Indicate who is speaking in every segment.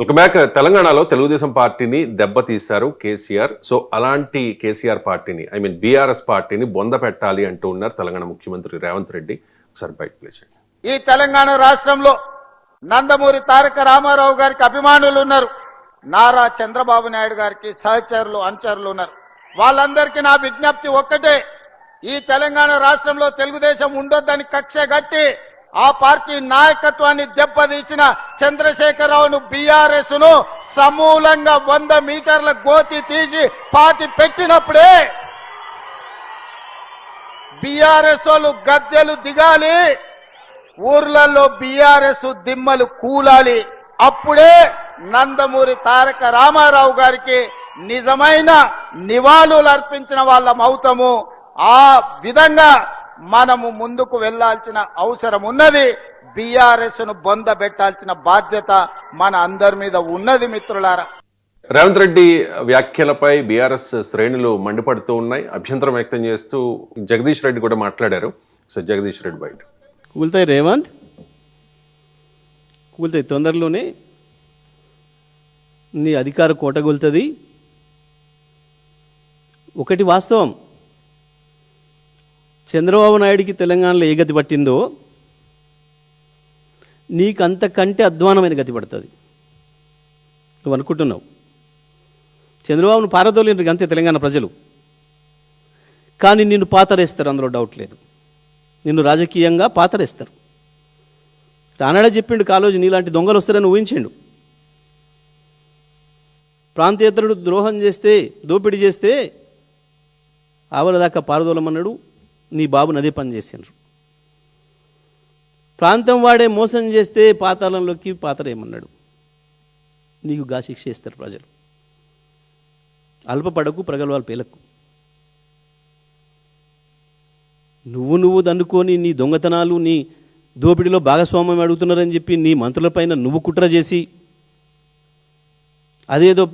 Speaker 1: Welcome back. తెలంగాణలో తెలుగుదేశం పార్టీని దెబ్బతీశారు KCR. So అలాంటి కేసీఆర్ పార్టీని బీఆర్ఎస్ పార్టీని బొంద పెట్టాలి అంటూ ఉన్నారు తెలంగాణ ముఖ్యమంత్రి రేవంత్ రెడ్డి. ఒకసారి బయట ప్లే చేయండి.
Speaker 2: ఈ తెలంగాణ రాష్ట్రంలో నందమూరి తారక రామారావు గారికి అభిమానులు ఉన్నారు, నారా చంద్రబాబు నాయుడు గారికి సహచరులు అనుచరులు ఉన్నారు. వాళ్ళందరికీ నా విజ్ఞప్తి ఒక్కటే, ఈ తెలంగాణ రాష్ట్రంలో తెలుగుదేశం ఉండొద్దని కక్ష గట్టి ఆ పార్టీ నాయకత్వాన్ని దెబ్బతీసిన చంద్రశేఖరరావును బీఆర్ఎస్ ను సమూలంగా 100 మీటర్ల గోతి తీసి పాతి పెట్టినప్పుడే బీఆర్ఎస్ వాళ్ళు గద్దెలు దిగాలి, ఊర్లలో బీఆర్ఎస్ దిమ్మలు కూలాలి. అప్పుడే నందమూరి తారక రామారావు గారికి నిజమైన నివాళులు అర్పించిన వాళ్ళం అవుతాము. ఆ విధంగా మనము ముందుకు వెళ్లాల్సిన అవసరం ఉన్నది. బీఆర్ఎస్ ను బొంద పెట్టాల్సిన బాధ్యత మన అందరి మీద ఉన్నది. మిత్రులారా,
Speaker 1: రేవంత్ రెడ్డి వ్యాఖ్యలపై బీఆర్ఎస్ శ్రేణులు మండిపడుతూ ఉన్నాయి, అభ్యంతరం వ్యక్తం చేస్తూ జగదీష్ రెడ్డి కూడా మాట్లాడారు. సో జగదీష్ రెడ్డి బయట
Speaker 3: కూలుతాయి రేవంత్, కూలుతాయి తొందరలోనే. నీ అధికార కోట కూలుతుంది. ఒకటి వాస్తవం, చంద్రబాబు నాయుడికి తెలంగాణలో ఏ గతి పట్టిందో నీకు అంతకంటే అధ్వానమైన గతి పడుతుంది. నువ్వు అనుకుంటున్నావు చంద్రబాబును పారదోలేరు అంతే తెలంగాణ ప్రజలు, కానీ నిన్ను పాతరేస్తారు, అందులో డౌట్ లేదు. నిన్ను రాజకీయంగా పాతరేస్తారు. తానాడే చెప్పిండు, కాలోజీ నీలాంటి దొంగలు వస్తారని ఊహించిండు. ప్రాంతేతరుడు ద్రోహం చేస్తే, దోపిడీ చేస్తే ఆవల దాకా పారదోలమన్నాడు. నీ బాబు నదే పని చేసిండ్రు. ప్రాంతం వాడే మోసం చేస్తే పాతాళంలోకి పాతరేయమన్నాడు. నీకు గా శిక్ష ఇస్తారు ప్రజలు. అల్పపడకు, ప్రగల్భాలు పేలకు. నువ్వు దన్నుకొని నీ దొంగతనాలు, నీ దోపిడీలో భాగస్వామ్యం అడుగుతున్నారని చెప్పి నీ మంత్రులపైన నువ్వు కుట్ర చేసి అదేదో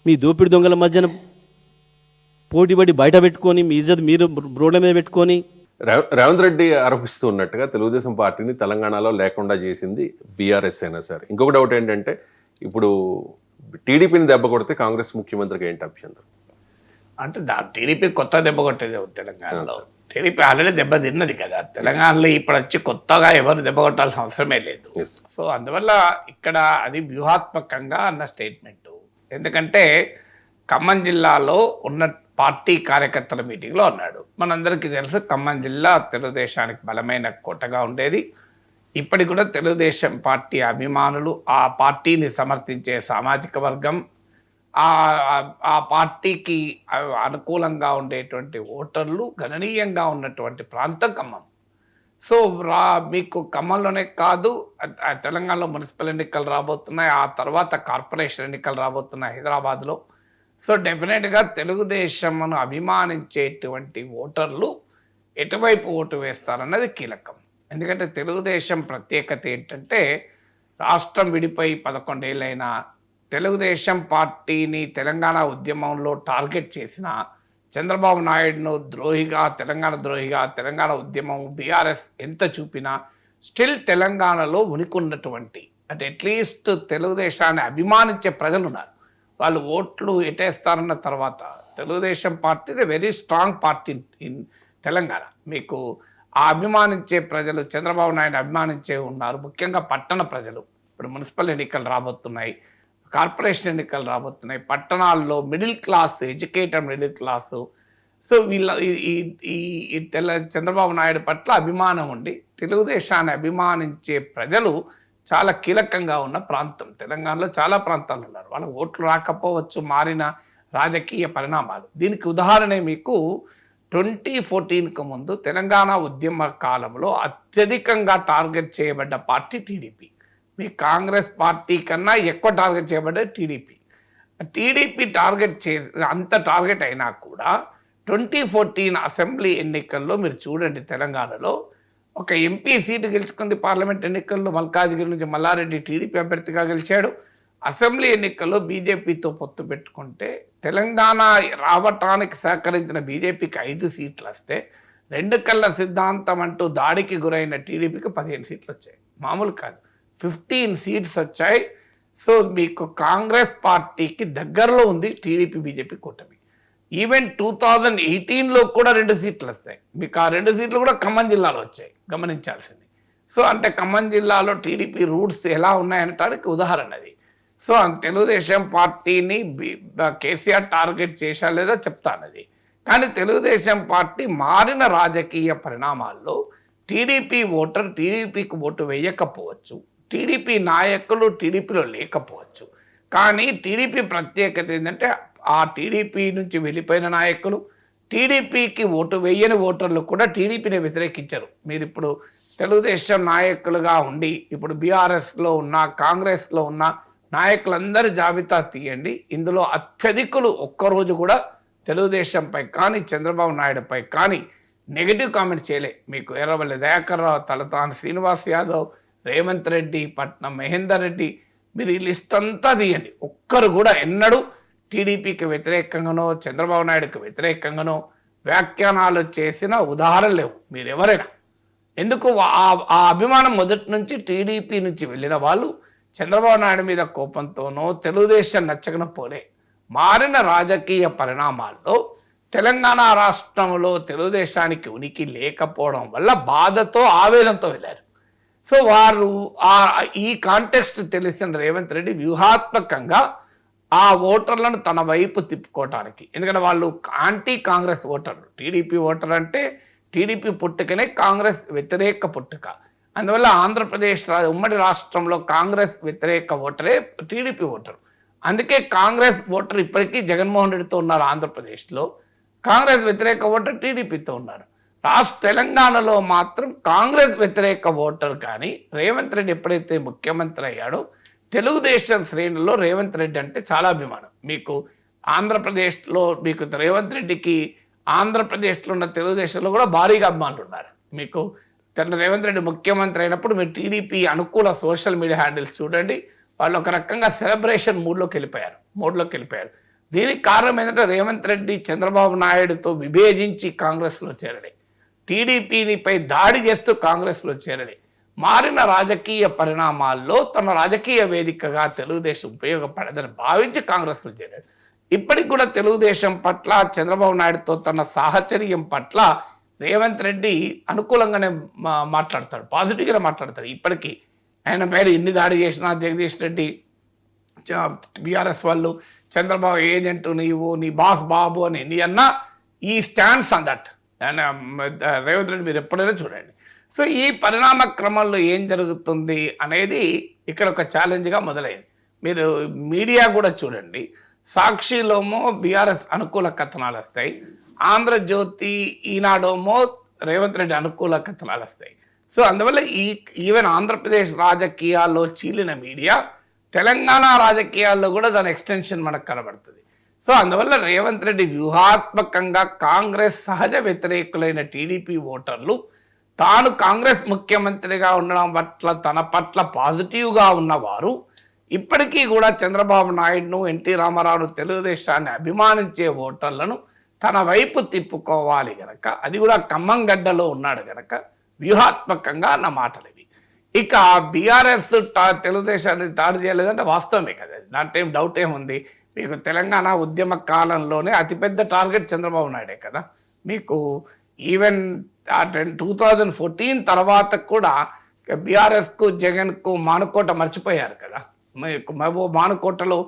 Speaker 3: మీ దోపిడి దొంగల మధ్యన పోటీపడి బయట పెట్టుకొని మీ ఇజ్జత్ మీరు రోడ్ల మీద పెట్టుకొని.
Speaker 1: రేవంత్ రెడ్డి ఆరోపిస్తూ ఉన్నట్టుగా తెలుగుదేశం పార్టీని తెలంగాణలో లేకుండా చేసింది బీఆర్ఎస్ అయినా సరే. ఇంకొక డౌట్ ఏంటంటే, ఇప్పుడు టీడీపీని దెబ్బ కొడితే కాంగ్రెస్ ముఖ్యమంత్రికి ఏంటి అభ్యంతరం?
Speaker 4: అంటే టీడీపీ కొత్త దెబ్బ కొట్టేది తెలంగాణలో. టీడీపీ ఆల్రెడీ దెబ్బ తిన్నది కదా తెలంగాణలో. ఇప్పుడు వచ్చి కొత్తగా ఎవరు దెబ్బ కొట్టాల్సిన అవసరమే లేదు. సో అందువల్ల ఇక్కడ అది వ్యూహాత్మకంగా అన్న స్టేట్మెంట్. ఎందుకంటే ఖమ్మం జిల్లాలో ఉన్న పార్టీ కార్యకర్తల మీటింగ్లో అన్నాడు. మనందరికీ తెలుసు ఖమ్మం జిల్లా తెలుగుదేశానికి బలమైన కోటగా ఉండేది. ఇప్పటికి కూడా తెలుగుదేశం పార్టీ అభిమానులు, ఆ పార్టీని సమర్థించే సామాజిక వర్గం, ఆ పార్టీకి అనుకూలంగా ఉండేటువంటి ఓటర్లు గణనీయంగా ఉన్నటువంటి ప్రాంతం ఖమ్మం. సో మీకు ఖమ్మంలోనే కాదు, తెలంగాణలో మున్సిపల్ ఎన్నికలు రాబోతున్నాయి, ఆ తర్వాత కార్పొరేషన్ ఎన్నికలు రాబోతున్నాయి హైదరాబాద్లో. సో డెఫినెట్గా తెలుగుదేశంను అభిమానించేటువంటి ఓటర్లు ఎటువైపు ఓటు వేస్తారన్నది కీలకం. ఎందుకంటే తెలుగుదేశం ప్రత్యేకత ఏంటంటే, రాష్ట్రం విడిపోయి 11 ఏళ్ళైనా తెలుగుదేశం పార్టీని తెలంగాణ ఉద్యమంలో టార్గెట్ చేసిన చంద్రబాబు నాయుడును ద్రోహిగా, తెలంగాణ ఉద్యమం బీఆర్ఎస్ ఎంత చూపినా స్టిల్ తెలంగాణలో ఉనికున్నటువంటి, అంటే అట్లీస్ట్ తెలుగుదేశాన్ని అభిమానించే ప్రజలు ఉన్నారు. వాళ్ళు ఓట్లు ఎటేస్తారన్న తర్వాత Telugu Desam party very strong party in Telangana. మీకు ఆ అభిమానించే ప్రజలు, చంద్రబాబు నాయుడు అభిమానించే ఉన్నారు, ముఖ్యంగా పట్టణ ప్రజలు. ఇప్పుడు మున్సిపల్ ఎన్నికలు రాబోతున్నాయి, కార్పొరేషన్ ఎన్నికలు రాబోతున్నాయి. పట్టణాల్లో middle class, educated middle class, so వీళ్ళ ఈ చంద్రబాబు నాయుడు పట్ల అభిమానం ఉండి తెలుగుదేశాన్ని అభిమానించే ప్రజలు చాలా కీలకంగా ఉన్న ప్రాంతం. తెలంగాణలో చాలా ప్రాంతాలు ఉన్నారు, వాళ్ళకి ఓట్లు రాకపోవచ్చు, మారిన రాజకీయ పరిణామాలు. దీనికి ఉదాహరణ మీకు 2014కు ముందు తెలంగాణ ఉద్యమ కాలంలో అత్యధికంగా టార్గెట్ చేయబడ్డ పార్టీ టీడీపీ. మీ కాంగ్రెస్ పార్టీ కన్నా ఎక్కువ టార్గెట్ చేయబడ్డ టీడీపీ అంత టార్గెట్ అయినా కూడా 2014 అసెంబ్లీ ఎన్నికల్లో మీరు చూడండి, తెలంగాణలో ఒక ఎంపీ సీటు గెలుచుకుంది. పార్లమెంట్ ఎన్నికల్లో మల్కాజ్గిరి నుంచి మల్లారెడ్డి టీడీపీ అభ్యర్థిగా గెలిచాడు. అసెంబ్లీ ఎన్నికల్లో బీజేపీతో పొత్తు పెట్టుకుంటే తెలంగాణ రావటానికి సహకరించిన బీజేపీకి 5 సీట్లు వస్తే, 2 కళ్ళ సిద్ధాంతం అంటూ దాడికి గురైన టీడీపీకి 15 సీట్లు వచ్చాయి. మామూలు కాదు. 15 సీట్స్ వచ్చాయి. సో మీకు కాంగ్రెస్ పార్టీకి దగ్గరలో ఉంది టీడీపీ బీజేపీ కూటమి. ఈవెన్ 2018లో కూడా 2 సీట్లు వస్తాయి. మీకు ఆ 2 సీట్లు కూడా ఖమ్మం జిల్లాలో వచ్చాయి, గమనించాల్సింది. సో అంటే ఖమ్మం జిల్లాలో టీడీపీ రూట్స్ ఎలా ఉన్నాయనటానికి ఉదాహరణ అది. సో తెలుగుదేశం పార్టీని కేసీఆర్ టార్గెట్ చేశా లేదా చెప్తాను అది. కానీ తెలుగుదేశం పార్టీ మారిన రాజకీయ పరిణామాల్లో టీడీపీ ఓటర్ టీడీపీకి ఓటు వేయకపోవచ్చు, టీడీపీ నాయకులు టీడీపీలో లేకపోవచ్చు. కానీ టీడీపీ ప్రత్యేకత ఏంటంటే ఆ టీడీపీ నుంచి వెళ్ళిపోయిన నాయకులు, టీడీపీకి ఓటు వేయని ఓటర్లు కూడా టీడీపీని వ్యతిరేకించరు. మీరు ఇప్పుడు తెలుగుదేశం నాయకులుగా ఉండి ఇప్పుడు బీఆర్ఎస్లో ఉన్న, కాంగ్రెస్లో ఉన్న నాయకులందరి జాబితా తీయండి. ఇందులో అత్యధికులు ఒక్కరోజు కూడా తెలుగుదేశంపై కానీ చంద్రబాబు నాయుడుపై కానీ నెగిటివ్ కామెంట్ చేయలే. మీకు ఎర్రవల్లి దయాకర్ రావు, తలతాని శ్రీనివాస్ యాదవ్, రేవంత్ రెడ్డి, పట్నం మహేందర్ రెడ్డి, మీరు ఈ లిస్ట్ అంతా తీయండి. ఒక్కరు కూడా ఎన్నడూ టీడీపీకి వ్యతిరేకంగానో చంద్రబాబు నాయుడుకి వ్యతిరేకంగానో వ్యాఖ్యానాలు చేసిన ఉదాహరణ లేవు. మీరు ఎవరైనా ఎందుకు ఆ అభిమానం మొదటి నుంచి టీడీపీ నుంచి వెళ్ళిన వాళ్ళు చంద్రబాబు నాయుడు మీద కోపంతోనో తెలుగుదేశం నచ్చకన పోలే. మారిన రాజకీయ పరిణామాల్లో తెలంగాణ రాష్ట్రంలో తెలుగుదేశానికి ఉనికి లేకపోవడం వల్ల బాధతో ఆవేదనతో వెళ్ళారు. సో వారు ఈ కాంటెక్స్ట్ తెలిసిన రేవంత్ రెడ్డి వ్యూహాత్మకంగా ఆ ఓటర్లను తన వైపు తిప్పుకోవటానికి, ఎందుకంటే వాళ్ళు యాంటీ కాంగ్రెస్ ఓటర్లు. టీడీపీ ఓటర్ అంటే టీడీపీ పుట్టుకనే కాంగ్రెస్ వ్యతిరేక పుట్టుక. అందువల్ల ఆంధ్రప్రదేశ్ ఉమ్మడి రాష్ట్రంలో కాంగ్రెస్ వ్యతిరేక ఓటరే టీడీపీ ఓటరు. అందుకే కాంగ్రెస్ ఓటర్ ఇప్పటికీ జగన్మోహన్ రెడ్డితో ఉన్నారు. ఆంధ్రప్రదేశ్లో కాంగ్రెస్ వ్యతిరేక ఓటర్ టీడీపీతో ఉన్నారు. తెలంగాణలో మాత్రం కాంగ్రెస్ వ్యతిరేక ఓటర్. కానీ రేవంత్ రెడ్డి ఎప్పుడైతే ముఖ్యమంత్రి అయ్యాడో తెలుగుదేశం శ్రేణుల్లో రేవంత్ రెడ్డి అంటే చాలా అభిమానం. మీకు ఆంధ్రప్రదేశ్లో మీకు రేవంత్ రెడ్డికి ఆంధ్రప్రదేశ్లో ఉన్న తెలుగుదేశంలో కూడా భారీగా అభిమానులు ఉన్నారు. మీకు రేవంత్ రెడ్డి ముఖ్యమంత్రి అయినప్పుడు మీరు టీడీపీ అనుకూల సోషల్ మీడియా హ్యాండిల్స్ చూడండి, వాళ్ళు ఒక రకంగా సెలబ్రేషన్ మూడ్లోకి వెళ్ళిపోయారు. దీనికి కారణం ఏంటంటే రేవంత్ రెడ్డి చంద్రబాబు నాయుడుతో విభేదించి కాంగ్రెస్లో చేరడే, టీడీపీనిపై దాడి చేస్తూ కాంగ్రెస్లో చేరడే, మారిన రాజకీయ పరిణామాల్లో తన రాజకీయ వేదికగా తెలుగుదేశం ఉపయోగపడదని భావించి కాంగ్రెస్లో చేరాడు. ఇప్పటికి కూడా తెలుగుదేశం పట్ల చంద్రబాబు నాయుడుతో తన సాహచర్యం పట్ల రేవంత్ రెడ్డి అనుకూలంగానే మాట్లాడతాడు, పాజిటివ్గా మాట్లాడతాడు. ఇప్పటికీ ఆయన పేరు ఎన్ని దాడి చేసినా జగదీష్ రెడ్డి, బీఆర్ఎస్ వాళ్ళు చంద్రబాబు ఏజెంట్ నీవు, నీ బాస్ బాబు అని ఎన్ని అన్నా ఈ stands on that Revanth Reddy మీరు ఎప్పుడైనా చూడండి. సో ఈ పరిణామ క్రమంలో ఏం జరుగుతుంది అనేది ఇక్కడ ఒక ఛాలెంజ్గా మొదలైంది. మీరు మీడియా కూడా చూడండి, సాక్షిలోమో బీఆర్ఎస్ అనుకూల కథనాలు వస్తాయి, ఆంధ్రజ్యోతి ఈనాడోమో రేవంత్ రెడ్డి అనుకూల కథనాలు వస్తాయి. సో అందువల్ల ఈవెన్ ఆంధ్రప్రదేశ్ రాజకీయాల్లో చీలిన మీడియా తెలంగాణ రాజకీయాల్లో కూడా దాని ఎక్స్టెన్షన్ మనకు కనబడుతుంది. సో అందువల్ల రేవంత్ రెడ్డి వ్యూహాత్మకంగా కాంగ్రెస్ సహజ వ్యతిరేకులైన టీడీపీ ఓటర్లు తాను కాంగ్రెస్ ముఖ్యమంత్రిగా ఉండడం పట్ల తన పట్ల పాజిటివ్గా ఉన్నవారు ఇప్పటికీ కూడా చంద్రబాబు నాయుడును, ఎన్టీ రామారావును, తెలుగుదేశాన్ని అభిమానించే ఓటర్లను తన వైపు తిప్పుకోవాలి గనక, అది కూడా ఖమ్మం గడ్డలో ఉన్నాడు గనక వ్యూహాత్మకంగా నా మాటలు ఇవి. ఇక బీఆర్ఎస్ తెలుగుదేశాన్ని దాడి చేయలేదంటే వాస్తవమే కదా, దాంట్లో ఏం డౌట్ ఏముంది. మీకు తెలంగాణ ఉద్యమ కాలంలోనే అతిపెద్ద టార్గెట్ చంద్రబాబు నాయుడే కదా. మీకు ఈవెన్ 2014 తర్వాత కూడా బీఆర్ఎస్కు జగన్కు మానుకోట మర్చిపోయారు కదా. మానుకోటలో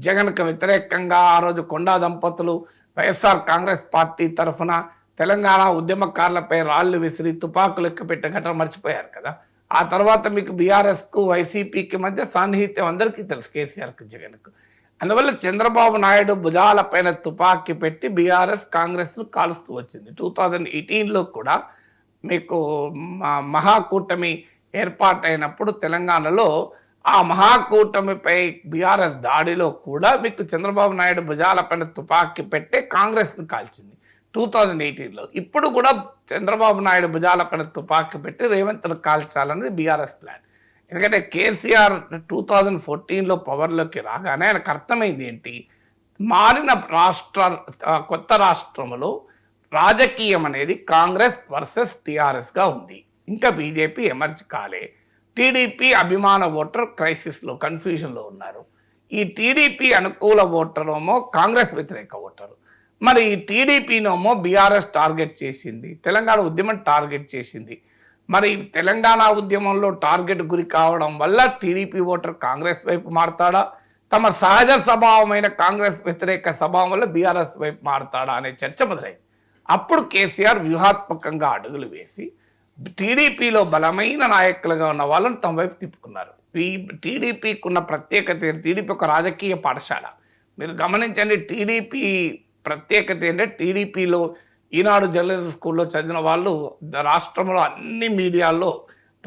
Speaker 4: జగన్కు వ్యతిరేకంగా ఆ రోజు కొండా దంపతులు వైఎస్ఆర్ కాంగ్రెస్ పార్టీ తరఫున తెలంగాణ ఉద్యమకారులపై రాళ్లు విసిరి తుపాకులు ఎక్కపెట్టే ఘటన మర్చిపోయారు కదా. ఆ తర్వాత మీకు బీఆర్ఎస్కు వైసీపీకి మధ్య సాన్నిహిత్యం అందరికీ తెలుసు, కేసీఆర్కు జగన్కు. అందువల్ల చంద్రబాబు నాయుడు భుజాలపైన తుపాకీ పెట్టి బీఆర్ఎస్ కాంగ్రెస్ను కాలుస్తూ వచ్చింది. 2018లో కూడా మీకు మహాకూటమి ఏర్పాటైనప్పుడు తెలంగాణలో ఆ మహాకూటమిపై బీఆర్ఎస్ దాడిలో కూడా మీకు చంద్రబాబు నాయుడు భుజాలపైన తుపాకీ పెట్టే కాంగ్రెస్ను కాల్చింది 2018లో. ఇప్పుడు కూడా చంద్రబాబు నాయుడు భుజాలపైన తుపాకీ పెట్టి రేవంత్ను కాల్చాలన్నది బీఆర్ఎస్ ప్లాన్. ఎందుకంటే కేసీఆర్ 2014లో పవర్లోకి రాగానే ఆయనకు అర్థమైంది ఏంటి, మారిన కొత్త రాష్ట్రంలో రాజకీయం అనేది కాంగ్రెస్ వర్సెస్ టీఆర్ఎస్గా ఉంది, ఇంకా బీజేపీ ఎమర్జ్ కాలే. టీడీపీ అభిమాన ఓటర్ క్రైసిస్లో కన్ఫ్యూజన్లో ఉన్నారు. ఈ టీడీపీ అనుకూల ఓటర్ ఏమో కాంగ్రెస్ వ్యతిరేక ఓటరు. మరి ఈ టీడీపీనేమో బీఆర్ఎస్ టార్గెట్ చేసింది, తెలంగాణ ఉద్యమం టార్గెట్ చేసింది. మరి తెలంగాణ ఉద్యమంలో టార్గెట్ గురి కావడం వల్ల టీడీపీ ఓటర్ కాంగ్రెస్ వైపు మారతాడా, తమ సహజ స్వభావమైన కాంగ్రెస్ వ్యతిరేక స్వభావం వల్ల బీఆర్ఎస్ వైపు మారతాడా అనే చర్చ మొదలైంది. అప్పుడు కేసీఆర్ వ్యూహాత్మకంగా అడుగులు వేసి టీడీపీలో బలమైన నాయకులుగా ఉన్న వాళ్ళని తమ వైపు తిప్పుకున్నారు. ఈ టీడీపీకి ఉన్న ప్రత్యేకత, టీడీపీ ఒక రాజకీయ పాఠశాల. మీరు గమనించండి, టీడీపీ ప్రత్యేకత ఏంటంటే టీడీపీలో ఈనాడు జర్నలిజం స్కూల్లో చదివిన వాళ్ళు రాష్ట్రంలో అన్ని మీడియాల్లో,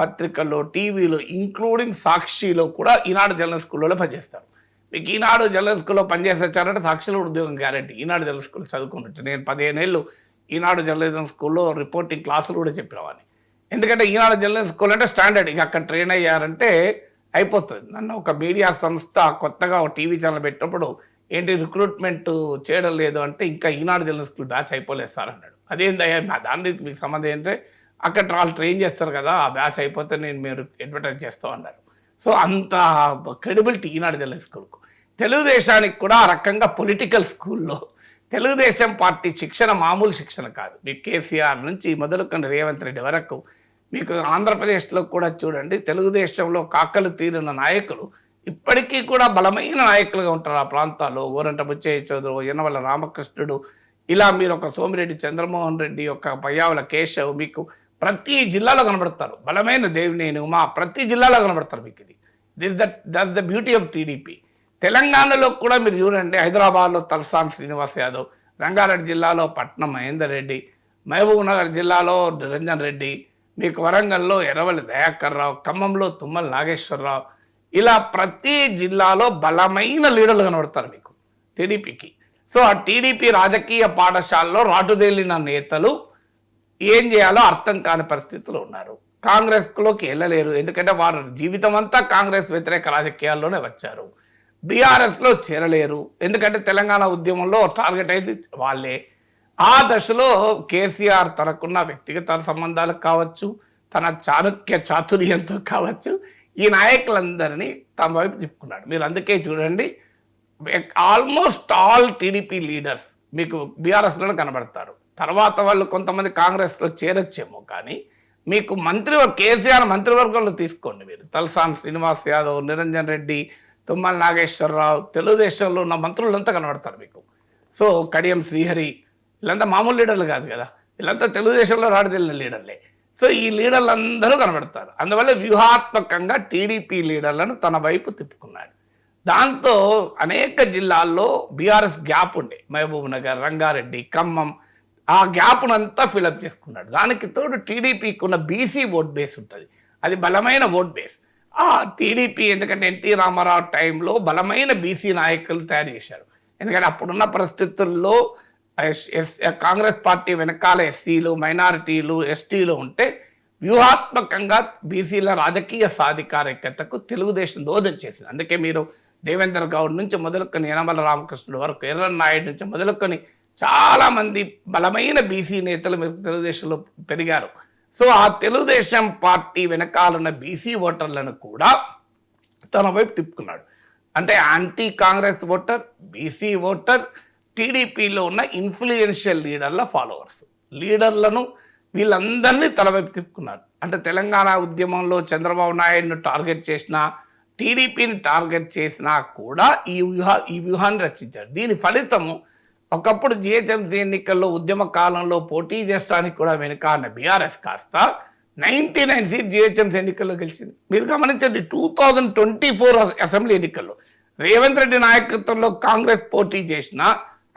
Speaker 4: పత్రికల్లో, టీవీలో, ఇంక్లూడింగ్ సాక్షిలో కూడా ఈనాడు జర్నలిజం స్కూల్లో పనిచేస్తారు. మీకు ఈనాడు జర్నలిజం స్కూల్లో పనిచేసేచ్చారంటే సాక్షిలో ఉద్యోగం గ్యారెంటీ. ఈనాడు జర్నలిజం స్కూల్లో చదువుకున్నట్టు నేను 15 ఏళ్ళు ఈనాడు జర్నలిజం స్కూల్లో రిపోర్టింగ్ క్లాసులు కూడా చెప్పినవాడిని. ఎందుకంటే ఈనాడు జర్నలిజం స్కూల్ అంటే స్టాండర్డ్, ఇక అక్కడ ట్రైన్ అయ్యారంటే అయిపోతుంది. నన్ను ఒక మీడియా సంస్థ కొత్తగా ఒక టీవీ ఛానల్ పెట్టినప్పుడు ఏంటి రిక్రూట్మెంట్ చేయడం లేదు అంటే, ఇంకా ఈనాడు జర్నలిజం స్కూల్ బ్యాచ్ అయిపోలేదు సార్ అన్నాడు. అదేందయ్యా, నా దానికి మీకు సంబంధం ఏంటంటే అక్కడ వాళ్ళు ట్రైన్ చేస్తారు కదా, ఆ బ్యాచ్ అయిపోతే నేను మీరు అడ్వర్టైజ్ చేస్తాం అన్నారు. సో అంత క్రెడిబిలిటీ ఈనాడు జర్నలిజం స్కూల్కు. తెలుగుదేశానికి కూడా ఆ రకంగా పొలిటికల్ స్కూల్లో తెలుగుదేశం పార్టీ శిక్షణ మామూలు శిక్షణ కాదు. మీకు కేసీఆర్ నుంచి మొదలుకొని రేవంత్ రెడ్డి వరకు, మీకు ఆంధ్రప్రదేశ్లో కూడా చూడండి, తెలుగుదేశంలో కాకలు తీరిన నాయకులు ఇప్పటికీ కూడా బలమైన నాయకులుగా ఉంటారు ఆ ప్రాంతాల్లో. గోరంట బుచ్చయ్య చౌదరి, యనమల రామకృష్ణుడు, ఇలా మీరు ఒక సోమిరెడ్డి చంద్రమోహన్ రెడ్డి, ఒక పయ్యావుల కేశవ్, మీకు ప్రతి జిల్లాలో కనబడతారు. బలమైన దేవినేని ఉమా ప్రతి జిల్లాలో కనబడతారు. మీకు ఇది that's the beauty of TDP. తెలంగాణలో కూడా మీరు చూడండి, హైదరాబాద్లో తలసాని శ్రీనివాస్ యాదవ్, రంగారెడ్డి జిల్లాలో పట్నం మహేందర్ రెడ్డి, మహబూబ్ నగర్ జిల్లాలో నిరంజన్ రెడ్డి, మీకు వరంగల్లో ఎర్రవల్లి దయాకర్ రావు, ఖమ్మంలో తుమ్మల నాగేశ్వరరావు, ఇలా ప్రతి జిల్లాలో బలమైన లీడర్లు కనబడతారు మీకు టీడీపీకి. సో ఆ టీడీపీ రాజకీయ పాఠశాలలో రాటుదేలిన నేతలు ఏం చేయాలో అర్థం కాని పరిస్థితులు ఉన్నారు. కాంగ్రెస్లోకి వెళ్ళలేరు, ఎందుకంటే వారు జీవితం అంతా కాంగ్రెస్ వ్యతిరేక రాజకీయాల్లోనే వచ్చారు. బీఆర్ఎస్లో చేరలేరు, ఎందుకంటే తెలంగాణ ఉద్యమంలో టార్గెట్ అయింది వాళ్ళే. ఆ దశలో కేసీఆర్ తనకున్న వ్యక్తిగత సంబంధాలకు కావచ్చు, తన చాణక్య చాతుర్యంతో కావచ్చు, ఈ నాయకులందరినీ తమ వైపు తిప్పుకున్నాడు. మీరు అందుకే చూడండి, ఆల్మోస్ట్ ఆల్ టీడీపీ లీడర్స్ మీకు బీఆర్ఎస్లో కనబడతారు. తర్వాత వాళ్ళు కొంతమంది కాంగ్రెస్లో చేరొచ్చేమో, కానీ మీకు కేసీఆర్ మంత్రివర్గంలో తీసుకోండి మీరు, తలసాని శ్రీనివాస్ యాదవ్, నిరంజన్ రెడ్డి, తుమ్మల నాగేశ్వరరావు, తెలుగుదేశంలో ఉన్న మంత్రులంతా కనబడతారు మీకు. సో కడియం శ్రీహరి, వీళ్ళంతా మామూలు లీడర్లు కాదు కదా, వీళ్ళంతా తెలుగుదేశంలో రాడుదెళ్ళిన లీడర్లే. సో ఈ లీడర్లందరూ కనబడతారు. అందువల్ల వ్యూహాత్మకంగా టీడీపీ లీడర్లను తన వైపు తిప్పుకున్నాడు. దాంతో అనేక జిల్లాల్లో బీఆర్ఎస్ గ్యాప్ ఉండే, మహబూబ్ నగర్, రంగారెడ్డి, ఖమ్మం, ఆ గ్యాప్నంతా ఫిలప్ చేసుకున్నాడు. దానికి తోడు టీడీపీకి ఉన్న బీసీ ఓట్ బేస్ ఉంటుంది, అది బలమైన ఓట్ బేస్. ఆ టీడీపీ ఎందుకంటే ఎన్టీ రామారావు టైంలో బలమైన బీసీ నాయకులు తయారు చేశారు. ఎందుకంటే అప్పుడున్న పరిస్థితుల్లో కాంగ్రెస్ పార్టీ వెనకాల ఎస్సీలు, మైనారిటీలు, ఎస్టీలు ఉంటే వ్యూహాత్మకంగా బీసీల రాజకీయ సాధికారికతకు తెలుగుదేశం దోహదం చేసింది. అందుకే మీరు దేవేంద్ర గౌడ్ నుంచి మొదలుకొని యనమల రామకృష్ణుడు వరకు, ఎర్రన్నాయుడు నుంచి మొదలుకొని చాలామంది బలమైన బీసీ నేతలు మీరు తెలుగుదేశంలో పెరిగారు. సో ఆ తెలుగుదేశం పార్టీ వెనకాలన్న బీసీ ఓటర్లను కూడా తన వైపు తిప్పుకున్నాడు. అంటే anti Congress voter, BC voter, టీడీపీలో ఉన్న ఇన్ఫ్లుయెన్షియల్ లీడర్ల ఫాలోవర్స్, లీడర్లను వీళ్ళందరినీ తన వైపు తిప్పుకున్నారు. అంటే తెలంగాణ ఉద్యమంలో చంద్రబాబు నాయుడును టార్గెట్ చేసినా, టీడీపీని టార్గెట్ చేసినా కూడా ఈ వ్యూహాన్ని రచించారు. దీని ఫలితము ఒకప్పుడు జిహెచ్ఎంసీ ఎన్నికల్లో ఉద్యమ కాలంలో పోటీ చేసడానికి కూడా వెనుకాడిన బీఆర్ఎస్ కాస్త 99 సీట్ జిహెచ్ఎంసీ ఎన్నికల్లో గెలిచింది. మీరు గమనించండి, 2024 అసెంబ్లీ ఎన్నికల్లో రేవంత్ రెడ్డి నాయకత్వంలో కాంగ్రెస్ పోటీ చేసిన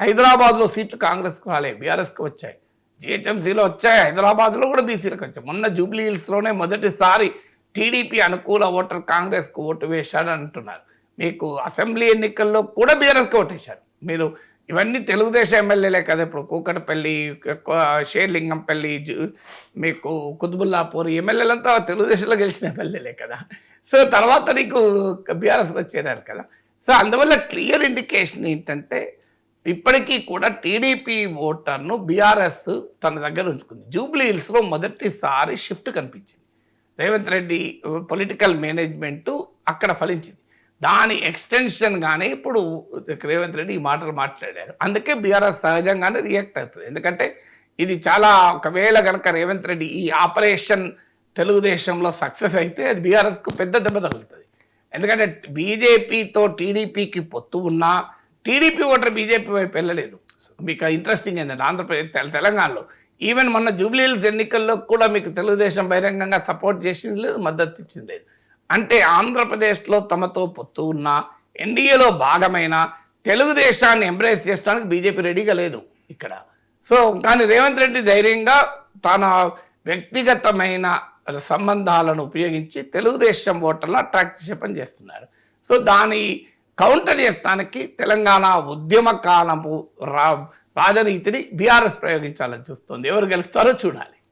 Speaker 4: హైదరాబాద్లో సీట్లు కాంగ్రెస్కు రాలే, బీఆర్ఎస్కి వచ్చాయి. జిహెచ్ఎంసీలో వచ్చాయి, హైదరాబాద్లో కూడా బీసీలకు వచ్చాయి. మొన్న జూబ్లీ హిల్స్లోనే మొదటిసారి టీడీపీ అనుకూల ఓటర్ కాంగ్రెస్కు ఓటు వేశాడు అంటున్నారు. మీకు అసెంబ్లీ ఎన్నికల్లో కూడా బీఆర్ఎస్కి ఓటేశారు. మీరు ఇవన్నీ తెలుగుదేశం ఎమ్మెల్యేలే కదా. ఇప్పుడు కూకటపల్లి, షేర్లింగంపల్లి, మీకు కుతుబుల్లాపూర్ ఎమ్మెల్యేలంతా తెలుగుదేశంలో గెలిచిన ఎమ్మెల్యేలే కదా. సో తర్వాత నీకు బీఆర్ఎస్లో చేరారు కదా. సో అందువల్ల క్లియర్ ఇండికేషన్ ఏంటంటే ఇప్పటికీ కూడా టీడీపీ ఓటర్ను బీఆర్ఎస్ తన దగ్గర ఉంచుకుంది. జూబ్లీ హిల్స్లో మొదటిసారి షిఫ్ట్ కనిపించింది. రేవంత్ రెడ్డి పొలిటికల్ మేనేజ్మెంట్ అక్కడ ఫలించింది. దాని ఎక్స్టెన్షన్ గానే ఇప్పుడు రేవంత్ రెడ్డి ఈ మాటలు మాట్లాడారు. అందుకే బీఆర్ఎస్ సహజంగానే రియాక్ట్ అవుతుంది. ఎందుకంటే ఇది చాలా, ఒకవేళ కనుక రేవంత్ రెడ్డి ఈ ఆపరేషన్ తెలుగుదేశంలో సక్సెస్ అయితే అది బీఆర్ఎస్కు పెద్ద దెబ్బ తగులుతుంది. ఎందుకంటే బీజేపీతో టీడీపీకి పొత్తు ఉన్నా టీడీపీ ఓటర్ బీజేపీ వైపు వెళ్ళలేదు. మీకు ఇంట్రెస్టింగ్ ఏంటంటే ఆంధ్రప్రదేశ్ తెలంగాణలో ఈవెన్ మొన్న జూబ్లీహిల్స్ ఎన్నికల్లో కూడా మీకు తెలుగుదేశం బహిరంగంగా సపోర్ట్ చేసింది లేదు, మద్దతు ఇచ్చింది లేదు. అంటే ఆంధ్రప్రదేశ్లో తమతో పొత్తు ఉన్న ఎన్డీఏలో భాగమైన తెలుగుదేశాన్ని ఎంబ్రేస్ చేయడానికి బీజేపీ రెడీగా లేదు ఇక్కడ. సో కానీ రేవంత్ రెడ్డి ధైర్యంగా తన వ్యక్తిగతమైన సంబంధాలను ఉపయోగించి తెలుగుదేశం ఓటర్లను అట్రాక్ట్ చేసే పని చేస్తున్నారు. సో దాని కౌంటర్ చేస్తానికి తెలంగాణ ఉద్యమ కాలపు రాజనీతిని బీఆర్ఎస్ ప్రయోగించాలని చూస్తుంది. ఎవరు గెలుస్తారో చూడాలి.